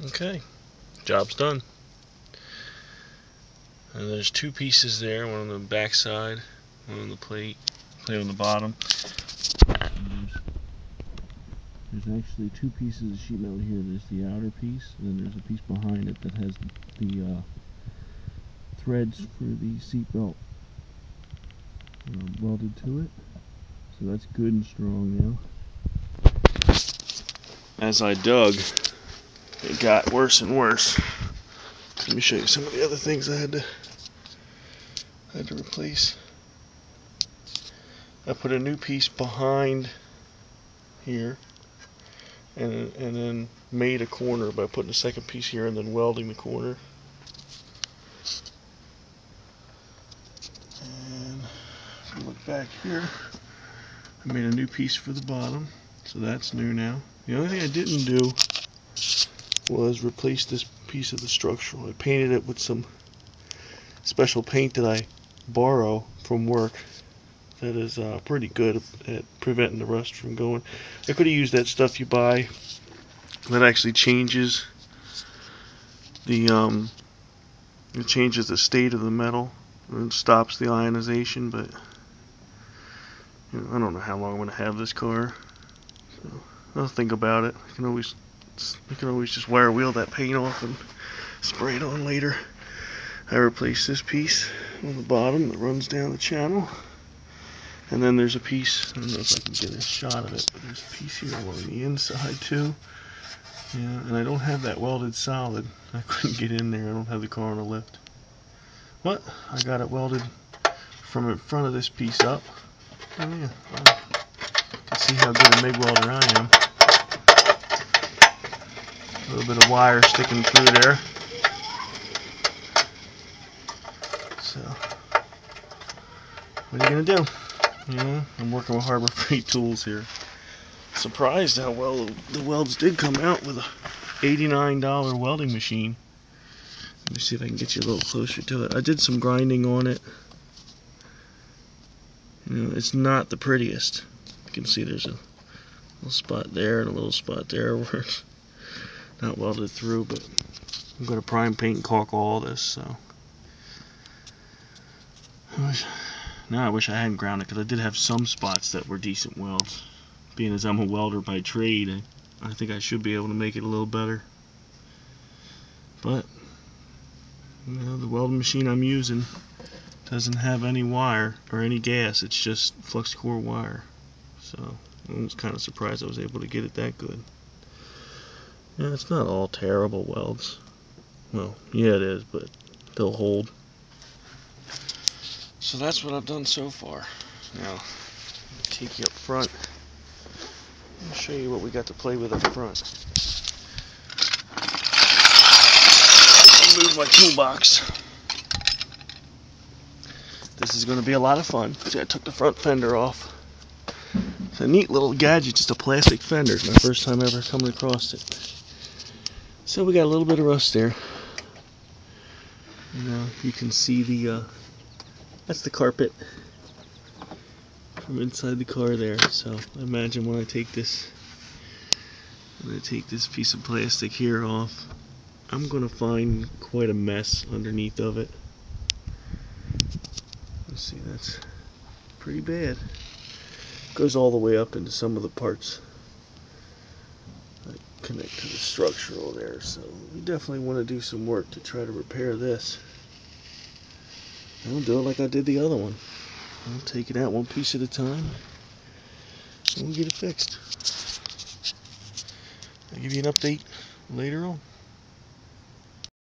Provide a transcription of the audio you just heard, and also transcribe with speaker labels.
Speaker 1: Okay, job's done. And there's two pieces there, one on the back side, one on the plate on the bottom. There's actually two pieces of sheet metal here. There's the outer piece, and then there's a piece behind it that has the threads for the seat belt welded to it. So that's good and strong now. As I dug, it got worse and worse. Let me show you some of the other things I had to replace. I put a new piece behind here, and then made a corner by putting a second piece here and then welding the corner. And if you look back here, I made a new piece for the bottom, so that's new now. The only thing I didn't do was replace this piece of the structural. I painted it with some special paint that I borrow from work that is pretty good at preventing the rust from going. I could have used that stuff you buy that actually changes the it changes the state of the metal and stops the ionization, but you know, I don't know how long I'm going to have this car, so I'll think about it. I can always just wire wheel that paint off and spray it on later. I replaced this piece on the bottom that runs down the channel, and then there's a piece, I don't know if I can get a shot of it, but there's a piece here along the inside too. Yeah, and I don't have that welded solid. I couldn't get in there. I don't have the car on a lift. But I got it welded from in front of this piece up. Oh yeah, well, you can see how good a MIG welder I am. A little bit of wire sticking through there. So, what are you gonna do? You know, I'm working with Harbor Freight tools here. Surprised how well the welds did come out with a $89 welding machine. Let me see if I can get you a little closer to it. I did some grinding on it. You know, it's not the prettiest. You can see there's a little spot there and a little spot there where it's not welded through, but I'm going to prime paint and caulk all this, so. Now I wish I hadn't ground it, because I did have some spots that were decent welds. Being as I'm a welder by trade, I think I should be able to make it a little better. But, you know, the welding machine I'm using doesn't have any wire or any gas. It's just flux core wire. So I was kind of surprised I was able to get it that good. Yeah, it's not all terrible welds. Well, yeah it is, but they'll hold. So that's what I've done so far. Now, I'll take you up front. I'll show you what we got to play with up front. I'll move my toolbox. This is going to be a lot of fun. See, I took the front fender off. It's a neat little gadget, just a plastic fender. It's my first time ever coming across it. So we got a little bit of rust there. You know, you can see the that's the carpet from inside the car there. So imagine when I take this piece of plastic here off, I'm gonna find quite a mess underneath of it. Let's see, that's pretty bad. Goes all the way up into some of the parts that connect to the structural there. So we definitely want to do some work to try to repair this. I'll do it like I did the other one. I'll take it out one piece at a time and we'll get it fixed. I'll give you an update later on.